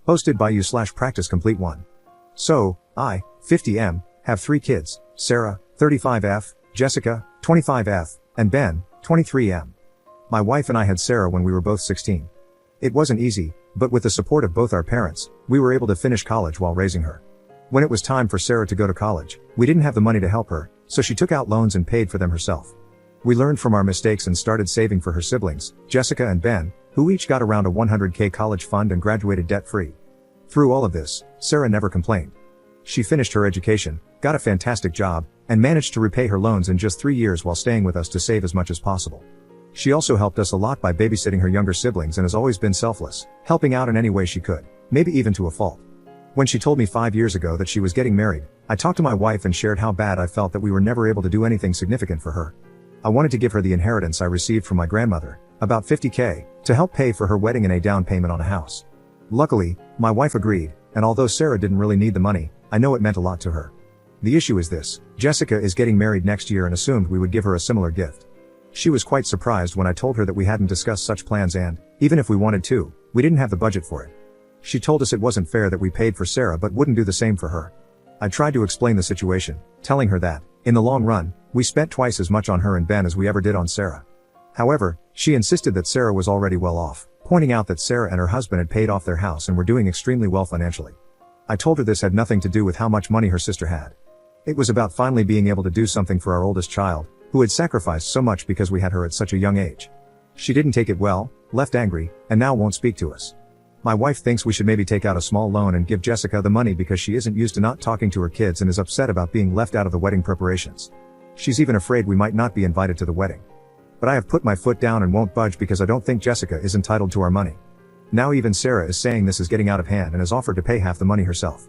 Hosted by you/practice complete 1. So, I, 50M, have 3 kids, Sarah, 35F, Jessica, 25F, and Ben, 23M. My wife and I had Sarah when we were both 16. It wasn't easy, but with the support of both our parents, we were able to finish college while raising her. When it was time for Sarah to go to college, we didn't have the money to help her, so she took out loans and paid for them herself. We learned from our mistakes and started saving for her siblings, Jessica and Ben, who each got around a $100K college fund and graduated debt-free. Through all of this, Sarah never complained. She finished her education, got a fantastic job, and managed to repay her loans in just 3 years while staying with us to save as much as possible. She also helped us a lot by babysitting her younger siblings and has always been selfless, helping out in any way she could, maybe even to a fault. When she told me 5 years ago that she was getting married, I talked to my wife and shared how bad I felt that we were never able to do anything significant for her. I wanted to give her the inheritance I received from my grandmother, about $50K, to help pay for her wedding and a down payment on a house. Luckily, my wife agreed, and although Sarah didn't really need the money, I know it meant a lot to her. The issue is this: Jessica is getting married next year and assumed we would give her a similar gift. She was quite surprised when I told her that we hadn't discussed such plans and, even if we wanted to, we didn't have the budget for it. She told us it wasn't fair that we paid for Sarah but wouldn't do the same for her. I tried to explain the situation, telling her that, in the long run, we spent twice as much on her and Ben as we ever did on Sarah. However, she insisted that Sarah was already well off, pointing out that Sarah and her husband had paid off their house and were doing extremely well financially. I told her this had nothing to do with how much money her sister had. It was about finally being able to do something for our oldest child, who had sacrificed so much because we had her at such a young age. She didn't take it well, left angry, and now won't speak to us. My wife thinks we should maybe take out a small loan and give Jessica the money because she isn't used to not talking to her kids and is upset about being left out of the wedding preparations. She's even afraid we might not be invited to the wedding. But I have put my foot down and won't budge because I don't think Jessica is entitled to our money. Now even Sarah is saying this is getting out of hand and has offered to pay half the money herself.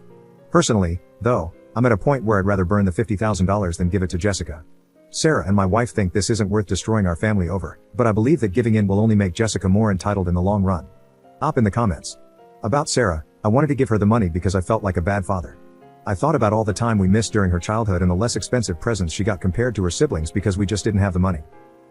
Personally, though, I'm at a point where I'd rather burn the $50,000 than give it to Jessica. Sarah and my wife think this isn't worth destroying our family over, but I believe that giving in will only make Jessica more entitled in the long run. Up in the comments. About Sarah, I wanted to give her the money because I felt like a bad father. I thought about all the time we missed during her childhood and the less expensive presents she got compared to her siblings because we just didn't have the money.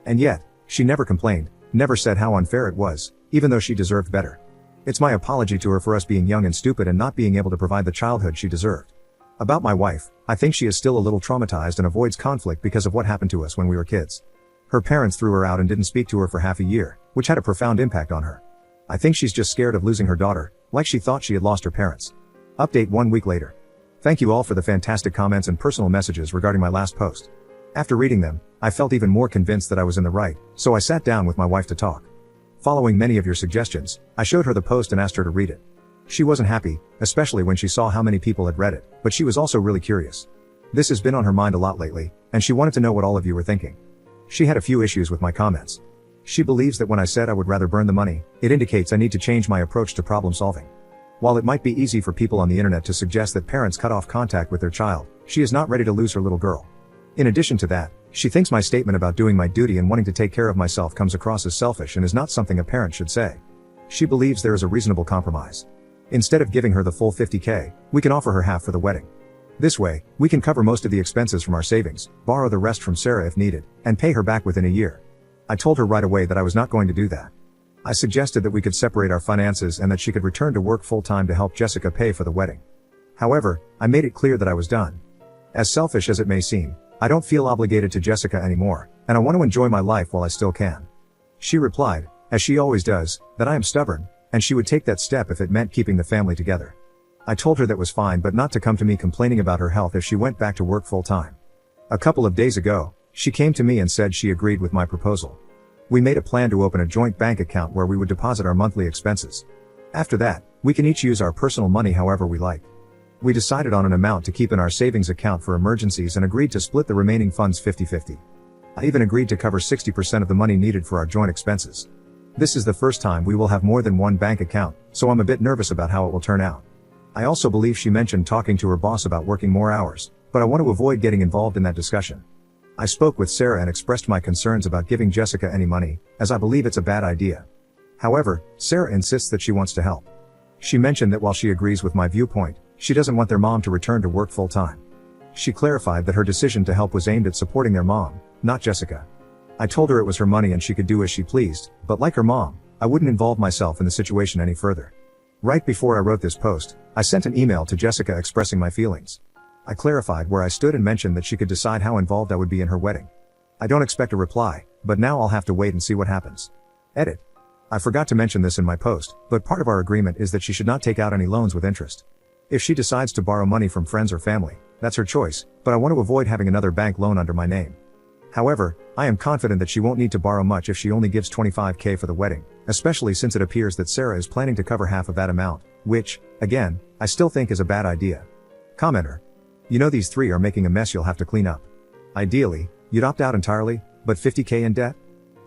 And yet, she never complained, never said how unfair it was, even though she deserved better. It's my apology to her for us being young and stupid and not being able to provide the childhood she deserved. About my wife, I think she is still a little traumatized and avoids conflict because of what happened to us when we were kids. Her parents threw her out and didn't speak to her for half a year, which had a profound impact on her. I think she's just scared of losing her daughter, like she thought she had lost her parents. Update 1 week later. Thank you all for the fantastic comments and personal messages regarding my last post. After reading them, I felt even more convinced that I was in the right, so I sat down with my wife to talk. Following many of your suggestions, I showed her the post and asked her to read it. She wasn't happy, especially when she saw how many people had read it, but she was also really curious. This has been on her mind a lot lately, and she wanted to know what all of you were thinking. She had a few issues with my comments. She believes that when I said I would rather burn the money, it indicates I need to change my approach to problem solving. While it might be easy for people on the internet to suggest that parents cut off contact with their child, she is not ready to lose her little girl. In addition to that, she thinks my statement about doing my duty and wanting to take care of myself comes across as selfish and is not something a parent should say. She believes there is a reasonable compromise. Instead of giving her the full $50K, we can offer her half for the wedding. This way, we can cover most of the expenses from our savings, borrow the rest from Sarah if needed, and pay her back within a year. I told her right away that I was not going to do that. I suggested that we could separate our finances and that she could return to work full-time to help Jessica pay for the wedding. However, I made it clear that I was done. As selfish as it may seem, I don't feel obligated to Jessica anymore, and I want to enjoy my life while I still can. She replied, as she always does, that I am stubborn, and she would take that step if it meant keeping the family together. I told her that was fine but not to come to me complaining about her health if she went back to work full-time. A couple of days ago, she came to me and said she agreed with my proposal. We made a plan to open a joint bank account where we would deposit our monthly expenses. After that, we can each use our personal money however we like. We decided on an amount to keep in our savings account for emergencies and agreed to split the remaining funds 50-50. I even agreed to cover 60% of the money needed for our joint expenses. This is the first time we will have more than one bank account, so I'm a bit nervous about how it will turn out. I also believe she mentioned talking to her boss about working more hours, but I want to avoid getting involved in that discussion. I spoke with Sarah and expressed my concerns about giving Jessica any money, as I believe it's a bad idea. However, Sarah insists that she wants to help. She mentioned that while she agrees with my viewpoint, she doesn't want their mom to return to work full-time. She clarified that her decision to help was aimed at supporting their mom, not Jessica. I told her it was her money and she could do as she pleased, but like her mom, I wouldn't involve myself in the situation any further. Right before I wrote this post, I sent an email to Jessica expressing my feelings. I clarified where I stood and mentioned that she could decide how involved I would be in her wedding. I don't expect a reply, but now I'll have to wait and see what happens. Edit. I forgot to mention this in my post, but part of our agreement is that she should not take out any loans with interest. If she decides to borrow money from friends or family, that's her choice, but I want to avoid having another bank loan under my name. However, I am confident that she won't need to borrow much if she only gives $25,000 for the wedding, especially since it appears that Sarah is planning to cover half of that amount, which, again, I still think is a bad idea. Commenter. You know these three are making a mess you'll have to clean up. Ideally, you'd opt out entirely, but $50,000 in debt?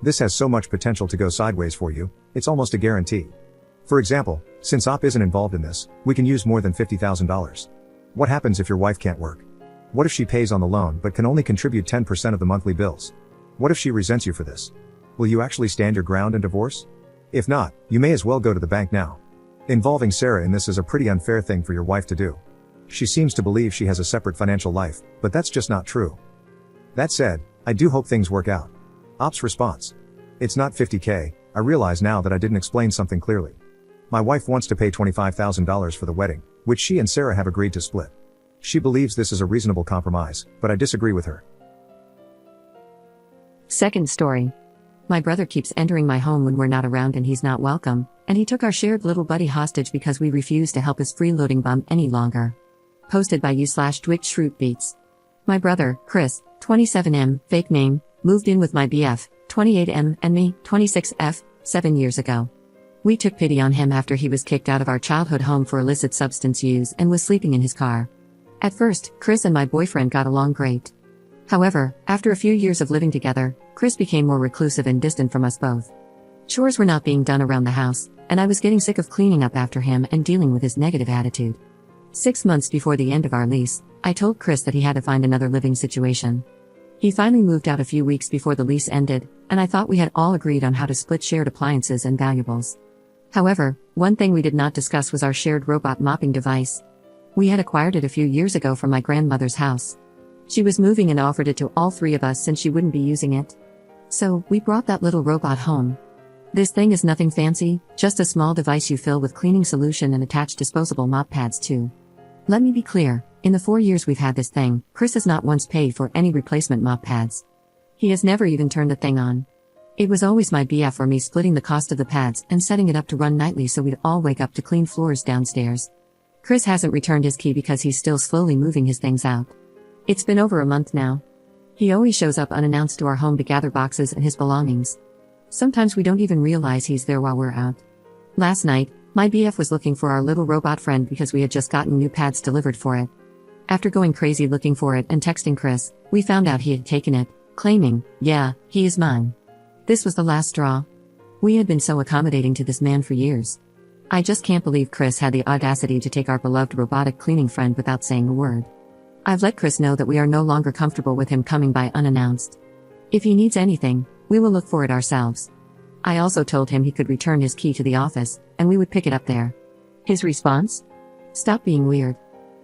This has so much potential to go sideways for you, it's almost a guarantee. For example, since OP isn't involved in this, we can use more than $50,000. What happens if your wife can't work? What if she pays on the loan but can only contribute 10% of the monthly bills? What if she resents you for this? Will you actually stand your ground and divorce? If not, you may as well go to the bank now. Involving Sarah in this is a pretty unfair thing for your wife to do. She seems to believe she has a separate financial life, but that's just not true. That said, I do hope things work out. OP's response. It's not $50,000, I realize now that I didn't explain something clearly. My wife wants to pay $25,000 for the wedding, which she and Sarah have agreed to split. She believes this is a reasonable compromise, but I disagree with her. Second story. My brother keeps entering my home when we're not around and he's not welcome, and he took our shared little buddy hostage because we refuse to help his freeloading bum any longer. Posted by u/Dwick My brother, Chris, 27M, fake name, moved in with my BF, 28M, and me, 26F, 7 years ago. We took pity on him after he was kicked out of our childhood home for illicit substance use and was sleeping in his car. At first, Chris and my boyfriend got along great. However, after a few years of living together, Chris became more reclusive and distant from us both. Chores were not being done around the house, and I was getting sick of cleaning up after him and dealing with his negative attitude. 6 months before the end of our lease, I told Chris that he had to find another living situation. He finally moved out a few weeks before the lease ended, and I thought we had all agreed on how to split shared appliances and valuables. However, one thing we did not discuss was our shared robot mopping device. We had acquired it a few years ago from my grandmother's house. She was moving and offered it to all three of us since she wouldn't be using it. So, we brought that little robot home. This thing is nothing fancy, just a small device you fill with cleaning solution and attach disposable mop pads to. Let me be clear, in the 4 years we've had this thing, Chris has not once paid for any replacement mop pads. He has never even turned the thing on. It was always my BF or me splitting the cost of the pads and setting it up to run nightly so we'd all wake up to clean floors downstairs. Chris hasn't returned his key because he's still slowly moving his things out. It's been over a month now. He always shows up unannounced to our home to gather boxes and his belongings. Sometimes we don't even realize he's there while we're out. Last night, my BF was looking for our little robot friend because we had just gotten new pads delivered for it. After going crazy looking for it and texting Chris, we found out he had taken it, claiming, "Yeah, he is mine." This was the last straw. We had been so accommodating to this man for years. I just can't believe Chris had the audacity to take our beloved robotic cleaning friend without saying a word. I've let Chris know that we are no longer comfortable with him coming by unannounced. If he needs anything, we will look for it ourselves. I also told him he could return his key to the office, and we would pick it up there. His response? Stop being weird.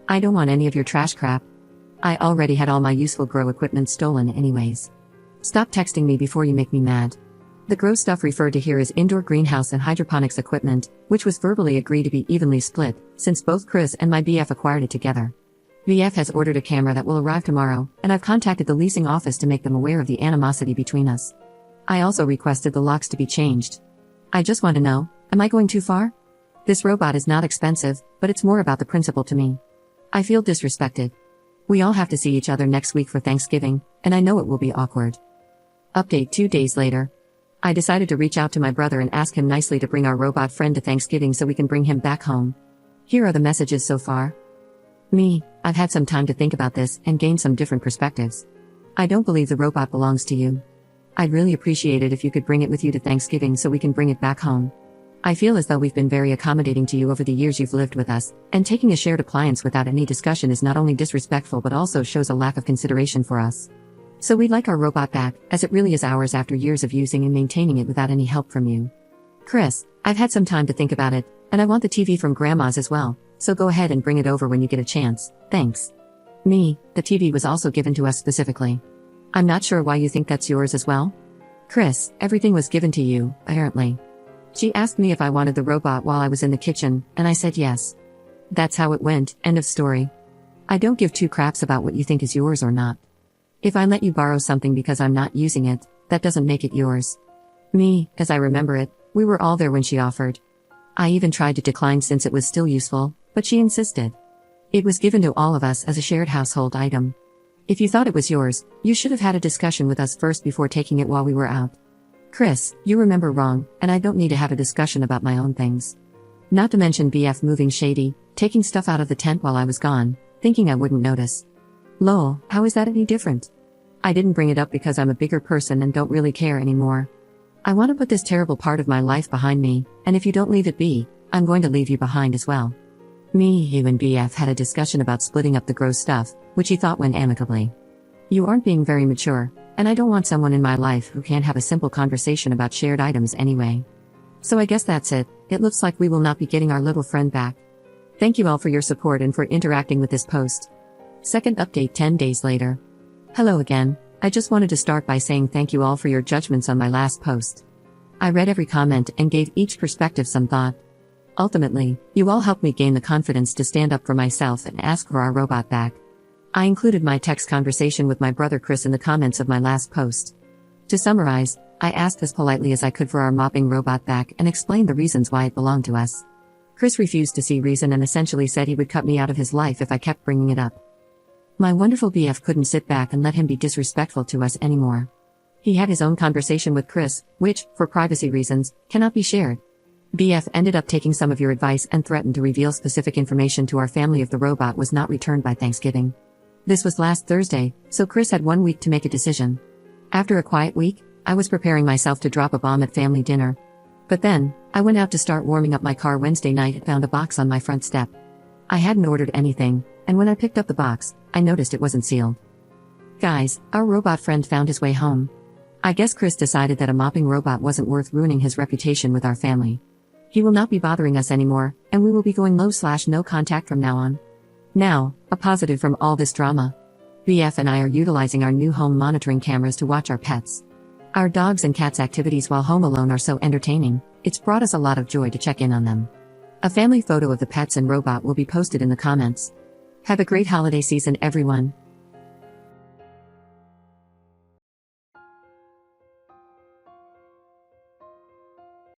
I don't want any of your trash crap. I already had all my useful grow equipment stolen anyways. Stop texting me before you make me mad. The grow stuff referred to here is indoor greenhouse and hydroponics equipment, which was verbally agreed to be evenly split, since both Chris and my BF acquired it together. VF has ordered a camera that will arrive tomorrow, and I've contacted the leasing office to make them aware of the animosity between us. I also requested the locks to be changed. I just want to know, am I going too far? This robot is not expensive, but it's more about the principle to me. I feel disrespected. We all have to see each other next week for Thanksgiving, and I know it will be awkward. Update 2 days later. I decided to reach out to my brother and ask him nicely to bring our robot friend to Thanksgiving so we can bring him back home. Here are the messages so far. Me, I've had some time to think about this and gain some different perspectives. I don't believe the robot belongs to you. I'd really appreciate it if you could bring it with you to Thanksgiving so we can bring it back home. I feel as though we've been very accommodating to you over the years you've lived with us, and taking a shared appliance without any discussion is not only disrespectful but also shows a lack of consideration for us. So we'd like our robot back, as it really is ours after years of using and maintaining it without any help from you. Chris, I've had some time to think about it, and I want the TV from Grandma's as well, so go ahead and bring it over when you get a chance, thanks. Me, the TV was also given to us specifically. I'm not sure why you think that's yours as well. Chris, everything was given to you, apparently. She asked me if I wanted the robot while I was in the kitchen, and I said yes. That's how it went, end of story. I don't give two craps about what you think is yours or not. If I let you borrow something because I'm not using it, that doesn't make it yours. Me, as I remember it, we were all there when she offered. I even tried to decline since it was still useful, but she insisted. It was given to all of us as a shared household item. If you thought it was yours, you should have had a discussion with us first before taking it while we were out. Chris, you remember wrong, and I don't need to have a discussion about my own things. Not to mention BF moving shady, taking stuff out of the tent while I was gone, thinking I wouldn't notice. Lol, how is that any different? I didn't bring it up because I'm a bigger person and don't really care anymore. I want to put this terrible part of my life behind me, and if you don't leave it be, I'm going to leave you behind as well. Me, you and BF had a discussion about splitting up the gross stuff, which he thought went amicably. You aren't being very mature, and I don't want someone in my life who can't have a simple conversation about shared items anyway. So I guess that's it. It looks like we will not be getting our little friend back. Thank you all for your support and for interacting with this post. Second update 10 days later. Hello again. I just wanted to start by saying thank you all for your judgments on my last post. I read every comment and gave each perspective some thought. Ultimately, you all helped me gain the confidence to stand up for myself and ask for our robot back. I included my text conversation with my brother Chris in the comments of my last post. To summarize, I asked as politely as I could for our mopping robot back and explained the reasons why it belonged to us. Chris refused to see reason and essentially said he would cut me out of his life if I kept bringing it up. My wonderful BF couldn't sit back and let him be disrespectful to us anymore. He had his own conversation with Chris, which, for privacy reasons, cannot be shared. BF ended up taking some of your advice and threatened to reveal specific information to our family if the robot was not returned by Thanksgiving. This was last Thursday, so Chris had 1 week to make a decision. After a quiet week, I was preparing myself to drop a bomb at family dinner. But then, I went out to start warming up my car Wednesday night and found a box on my front step. I hadn't ordered anything, and when I picked up the box, I noticed it wasn't sealed. Guys, our robot friend found his way home. I guess Chris decided that a mopping robot wasn't worth ruining his reputation with our family. He will not be bothering us anymore, and we will be going low/no contact from now on. Now, a positive from all this drama. BF and I are utilizing our new home monitoring cameras to watch our pets. Our dogs and cats' activities while home alone are so entertaining, it's brought us a lot of joy to check in on them. A family photo of the pets and robot will be posted in the comments. Have a great holiday season, everyone.